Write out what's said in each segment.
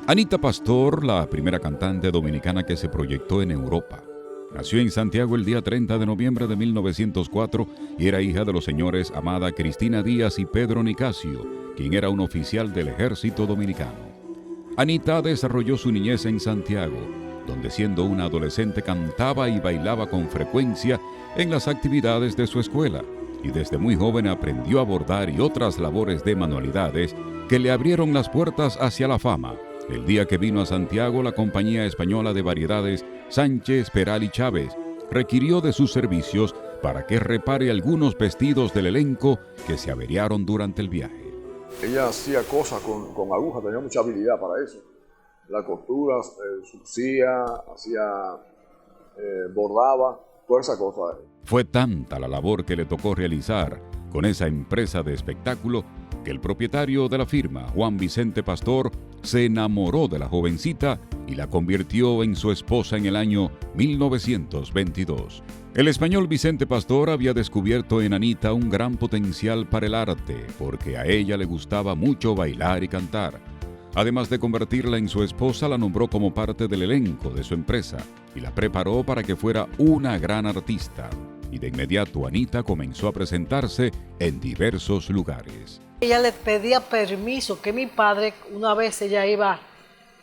Anita Pastor, la primera cantante dominicana que se proyectó en Europa. Nació en Santiago el día 30 de noviembre de 1904 y era hija de los señores Amada Cristina Díaz y Pedro Nicasio, quien era un oficial del ejército dominicano. Anita desarrolló su niñez en Santiago, donde siendo una adolescente cantaba y bailaba con frecuencia en las actividades de su escuela, y desde muy joven aprendió a bordar y otras labores de manualidades que le abrieron las puertas hacia la fama. El día que vino a Santiago, la compañía española de variedades Sánchez, Peral y Chávez requirió de sus servicios para que repare algunos vestidos del elenco que se averiaron durante el viaje. Ella hacía cosas con agujas, tenía mucha habilidad para eso. La costura, surcía, bordaba, toda esa cosa. Fue tanta la labor que le tocó realizar con esa empresa de espectáculo que el propietario de la firma, Juan Vicente Pastor, se enamoró de la jovencita y la convirtió en su esposa en el año 1922. El español Vicente Pastor había descubierto en Anita un gran potencial para el arte, porque a ella le gustaba mucho bailar y cantar. Además de convertirla en su esposa, la nombró como parte del elenco de su empresa y la preparó para que fuera una gran artista. Y de inmediato Anita comenzó a presentarse en diversos lugares. Ella le pedía permiso, que mi padre, una vez ella iba,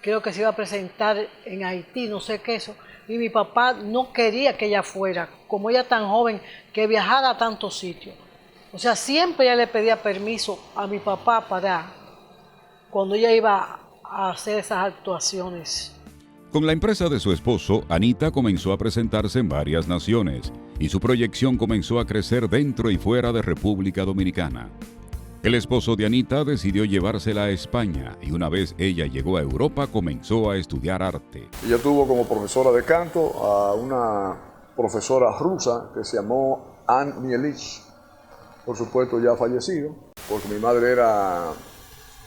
creo que se iba a presentar en Haití, no sé qué eso, y mi papá no quería que ella fuera, como ella tan joven, que viajara a tantos sitios. O sea, siempre ella le pedía permiso a mi papá para cuando ella iba a hacer esas actuaciones. Con la empresa de su esposo, Anita comenzó a presentarse en varias naciones y su proyección comenzó a crecer dentro y fuera de República Dominicana. El esposo de Anita decidió llevársela a España y una vez ella llegó a Europa comenzó a estudiar arte. Ella tuvo como profesora de canto a una profesora rusa que se llamó Anne Mielich, por supuesto ya fallecido, porque mi madre era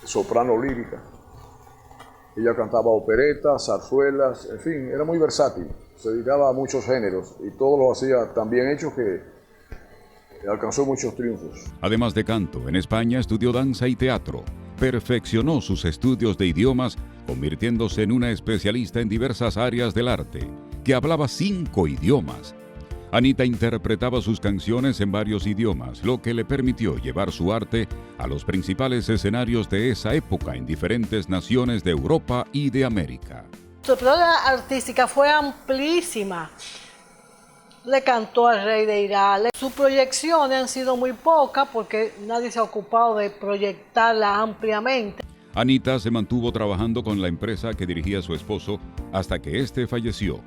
soprano lírica. Ella cantaba operetas, zarzuelas, en fin, era muy versátil, se dedicaba a muchos géneros y todo lo hacía tan bien hecho que alcanzó muchos triunfos. Además de canto, en España estudió danza y teatro. Perfeccionó sus estudios de idiomas, convirtiéndose en una especialista en diversas áreas del arte, que hablaba 5 idiomas. Anita interpretaba sus canciones en varios idiomas, lo que le permitió llevar su arte a los principales escenarios de esa época en diferentes naciones de Europa y de América. Su trayectoria artística fue amplísima. Le cantó al rey de Irán. Sus proyecciones han sido muy pocas porque nadie se ha ocupado de proyectarla ampliamente. Anita se mantuvo trabajando con la empresa que dirigía su esposo hasta que éste falleció.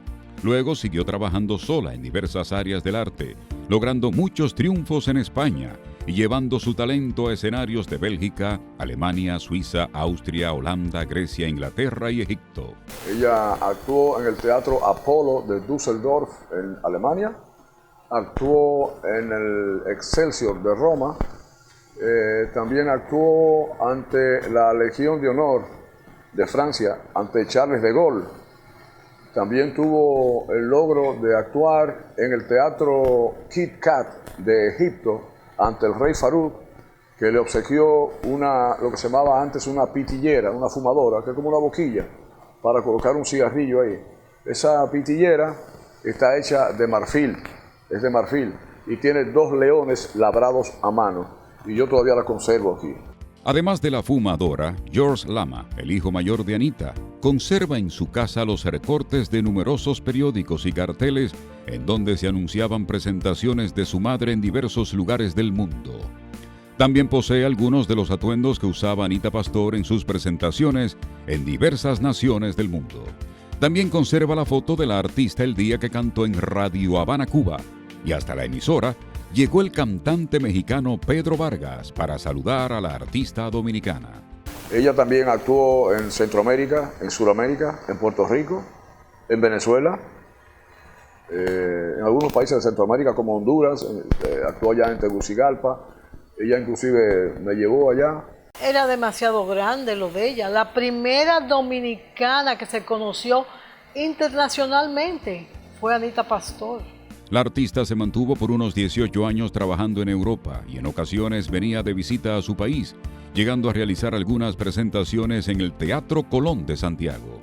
Luego siguió trabajando sola en diversas áreas del arte, logrando muchos triunfos en España y llevando su talento a escenarios de Bélgica, Alemania, Suiza, Austria, Holanda, Grecia, Inglaterra y Egipto. Ella actuó en el Teatro Apolo de Düsseldorf, en Alemania. Actuó en el Excelsior de Roma. También actuó ante la Legión de Honor de Francia, ante Charles de Gaulle. También tuvo el logro de actuar en el Teatro Kit Kat de Egipto ante el rey Farouk, que le obsequió lo que se llamaba antes una pitillera, una fumadora, que es como una boquilla, para colocar un cigarrillo ahí. Esa pitillera está hecha de marfil, es de marfil, y tiene 2 leones labrados a mano, y yo todavía la conservo aquí. Además de la fumadora, George Lama, el hijo mayor de Anita, conserva en su casa los recortes de numerosos periódicos y carteles en donde se anunciaban presentaciones de su madre en diversos lugares del mundo. También posee algunos de los atuendos que usaba Anita Pastor en sus presentaciones en diversas naciones del mundo. También conserva la foto de la artista el día que cantó en Radio Habana, Cuba, y hasta la emisora llegó el cantante mexicano Pedro Vargas para saludar a la artista dominicana. Ella también actuó en Centroamérica, en Sudamérica, en Puerto Rico, en Venezuela, en algunos países de Centroamérica como Honduras, actuó allá en Tegucigalpa. Ella inclusive me llevó allá. Era demasiado grande lo de ella, la primera dominicana que se conoció internacionalmente fue Anita Pastor. La artista se mantuvo por unos 18 años trabajando en Europa y en ocasiones venía de visita a su país, llegando a realizar algunas presentaciones en el Teatro Colón de Santiago.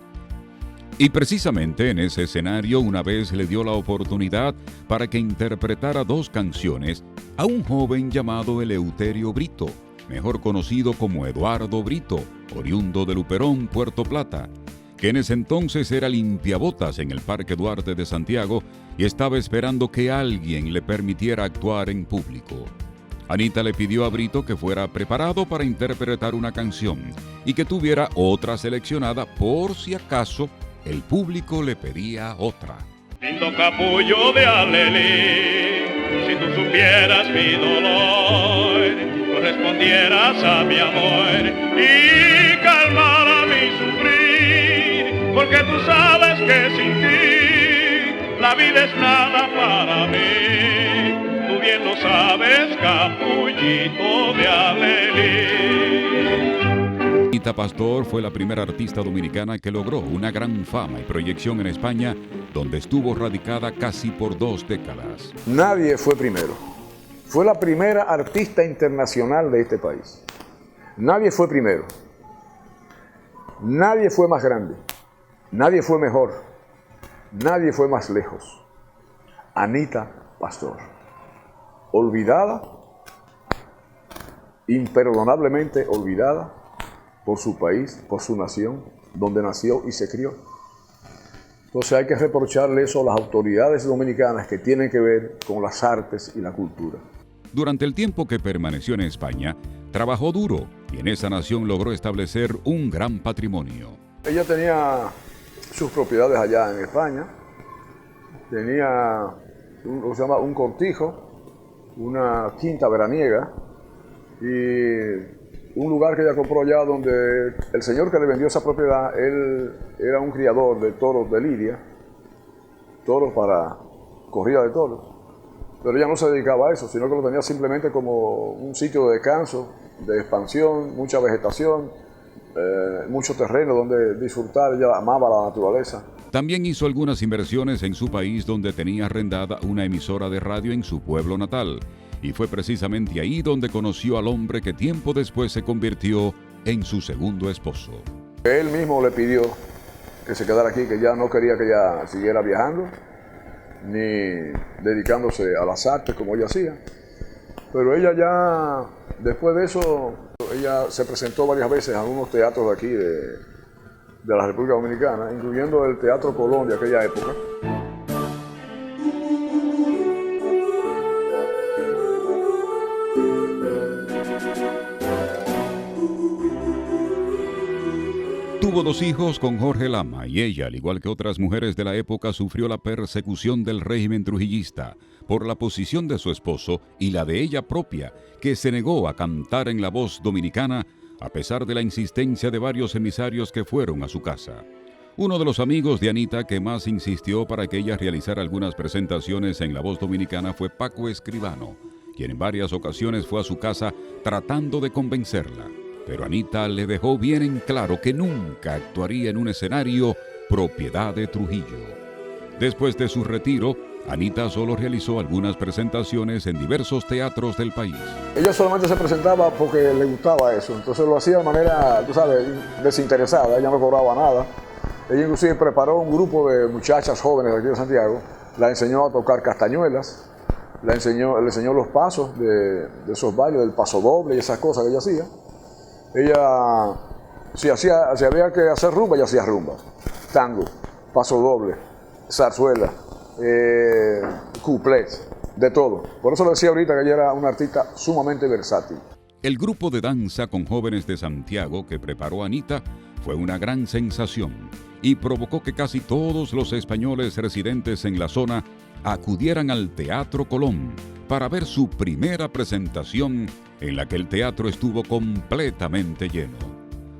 Y precisamente en ese escenario una vez le dio la oportunidad para que interpretara 2 canciones a un joven llamado Eleuterio Brito, mejor conocido como Eduardo Brito, oriundo de Luperón, Puerto Plata, que en ese entonces era limpiabotas en el Parque Duarte de Santiago y estaba esperando que alguien le permitiera actuar en público. Anita le pidió a Brito que fuera preparado para interpretar una canción y que tuviera otra seleccionada por si acaso el público le pedía otra. Lindo capullo de alelí, si tú supieras mi dolor, correspondieras a mi amor y calmara mi sufrir, porque tú sabes que sin ti la vida es nada para mí. Tú bien lo sabes, capullito de alelí. Anita Pastor fue la primera artista dominicana que logró una gran fama y proyección en España, donde estuvo radicada casi por 2 décadas. Nadie fue primero. Fue la primera artista internacional de este país. Nadie fue primero. Nadie fue más grande. Nadie fue mejor. Nadie fue más lejos. Anita Pastor. Olvidada, imperdonablemente olvidada por su país, por su nación, donde nació y se crió. Entonces hay que reprocharle eso a las autoridades dominicanas que tienen que ver con las artes y la cultura. Durante el tiempo que permaneció en España, trabajó duro y en esa nación logró establecer un gran patrimonio. Ella tenía sus propiedades allá en España, tenía lo que se llama un cortijo, una quinta veraniega y un lugar que ella compró allá donde el señor que le vendió esa propiedad, él era un criador de toros de lidia, toros para corrida de toros. Pero ella no se dedicaba a eso, sino que lo tenía simplemente como un sitio de descanso, de expansión, mucha vegetación, mucho terreno donde disfrutar. Ella amaba la naturaleza. También hizo algunas inversiones en su país, donde tenía arrendada una emisora de radio en su pueblo natal. Y fue precisamente ahí donde conoció al hombre que tiempo después se convirtió en su segundo esposo. Él mismo le pidió que se quedara aquí, que ya no quería que ella siguiera viajando, ni dedicándose a las artes como ella hacía. Pero ella ya, después de eso, ella se presentó varias veces a algunos teatros de aquí, de la República Dominicana, incluyendo el Teatro Colón de aquella época. Tuvo 2 hijos con Jorge Lama y ella, al igual que otras mujeres de la época, sufrió la persecución del régimen trujillista por la posición de su esposo y la de ella propia, que se negó a cantar en La Voz Dominicana a pesar de la insistencia de varios emisarios que fueron a su casa. Uno de los amigos de Anita que más insistió para que ella realizara algunas presentaciones en La Voz Dominicana fue Paco Escribano, quien en varias ocasiones fue a su casa tratando de convencerla. Pero Anita le dejó bien en claro que nunca actuaría en un escenario propiedad de Trujillo. Después de su retiro, Anita solo realizó algunas presentaciones en diversos teatros del país. Ella solamente se presentaba porque le gustaba eso, entonces lo hacía de manera, tú sabes, desinteresada, ella no cobraba nada. Ella inclusive preparó un grupo de muchachas jóvenes de aquí de Santiago, la enseñó a tocar castañuelas, le enseñó los pasos de esos bailes, del paso doble y esas cosas que ella hacía. Ella, si había que hacer rumba, ella hacía rumba, tango, paso doble, zarzuela, cuplés, de todo. Por eso le decía ahorita que ella era una artista sumamente versátil. El grupo de danza con jóvenes de Santiago que preparó Anita fue una gran sensación y provocó que casi todos los españoles residentes en la zona acudieran al Teatro Colón para ver su primera presentación, en la que el teatro estuvo completamente lleno.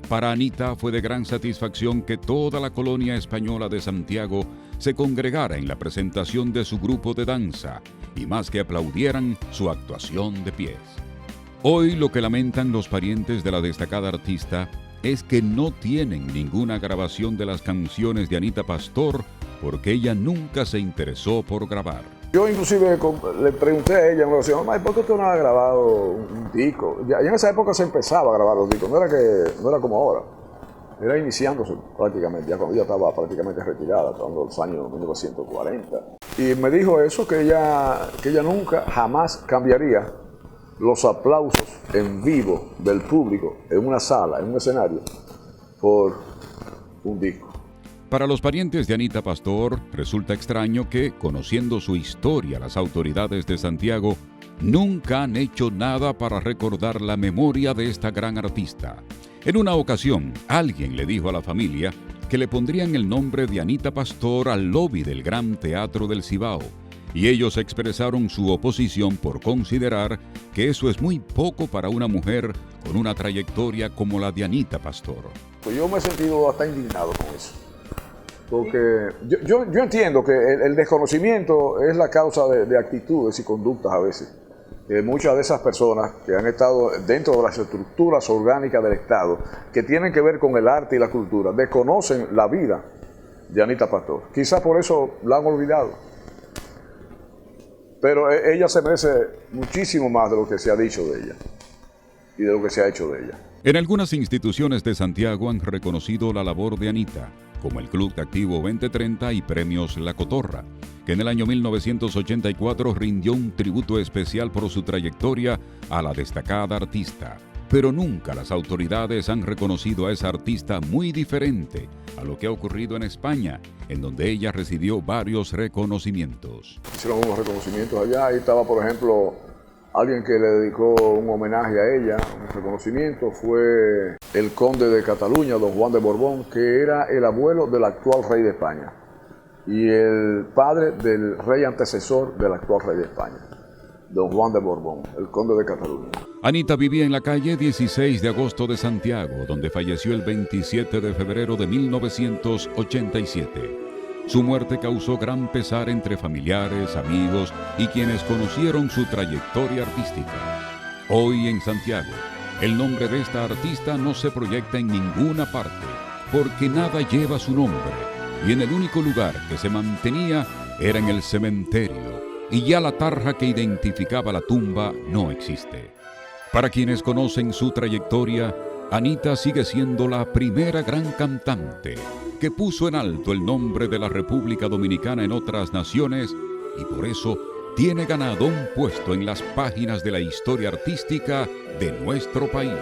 Para Anita fue de gran satisfacción que toda la colonia española de Santiago se congregara en la presentación de su grupo de danza y más que aplaudieran su actuación de pies. Hoy lo que lamentan los parientes de la destacada artista es que no tienen ninguna grabación de las canciones de Anita Pastor porque ella nunca se interesó por grabar. Yo inclusive le pregunté a ella en una ocasión, mamá, ¿por qué usted no ha grabado un disco? Ya en esa época se empezaba a grabar los discos, no era como ahora. Era iniciándose prácticamente, ya cuando ella estaba prácticamente retirada, en los años 1940. Y me dijo eso, que ella nunca, jamás cambiaría los aplausos en vivo del público en una sala, en un escenario, por un disco. Para los parientes de Anita Pastor, resulta extraño que, conociendo su historia, las autoridades de Santiago nunca han hecho nada para recordar la memoria de esta gran artista. En una ocasión, alguien le dijo a la familia que le pondrían el nombre de Anita Pastor al lobby del Gran Teatro del Cibao, y ellos expresaron su oposición por considerar que eso es muy poco para una mujer con una trayectoria como la de Anita Pastor. Pues yo me he sentido hasta indignado con eso, porque yo entiendo que el desconocimiento es la causa de actitudes y conductas a veces. Muchas de esas personas que han estado dentro de las estructuras orgánicas del Estado, que tienen que ver con el arte y la cultura, desconocen la vida de Anita Pastor. Quizás por eso la han olvidado. Pero ella se merece muchísimo más de lo que se ha dicho de ella y de lo que se ha hecho de ella. En algunas instituciones de Santiago han reconocido la labor de Anita, como el Club de Activo 2030 y Premios La Cotorra, que en el año 1984 rindió un tributo especial por su trayectoria a la destacada artista. Pero nunca las autoridades han reconocido a esa artista muy diferente a lo que ha ocurrido en España, en donde ella recibió varios reconocimientos. Hicieron unos reconocimientos allá, ahí estaba, por ejemplo, alguien que le dedicó un homenaje a ella, un reconocimiento, fue el conde de Cataluña, don Juan de Borbón, que era el abuelo del actual rey de España y el padre del rey antecesor del actual rey de España, don Juan de Borbón, el conde de Cataluña. Anita vivía en la calle 16 de agosto de Santiago, donde falleció el 27 de febrero de 1987. Su muerte causó gran pesar entre familiares, amigos y quienes conocieron su trayectoria artística. Hoy en Santiago, el nombre de esta artista no se proyecta en ninguna parte, porque nada lleva su nombre, y en el único lugar que se mantenía era en el cementerio, y ya la tarja que identificaba la tumba no existe. Para quienes conocen su trayectoria, Anita sigue siendo la primera gran cantante que puso en alto el nombre de la República Dominicana en otras naciones y por eso tiene ganado un puesto en las páginas de la historia artística de nuestro país.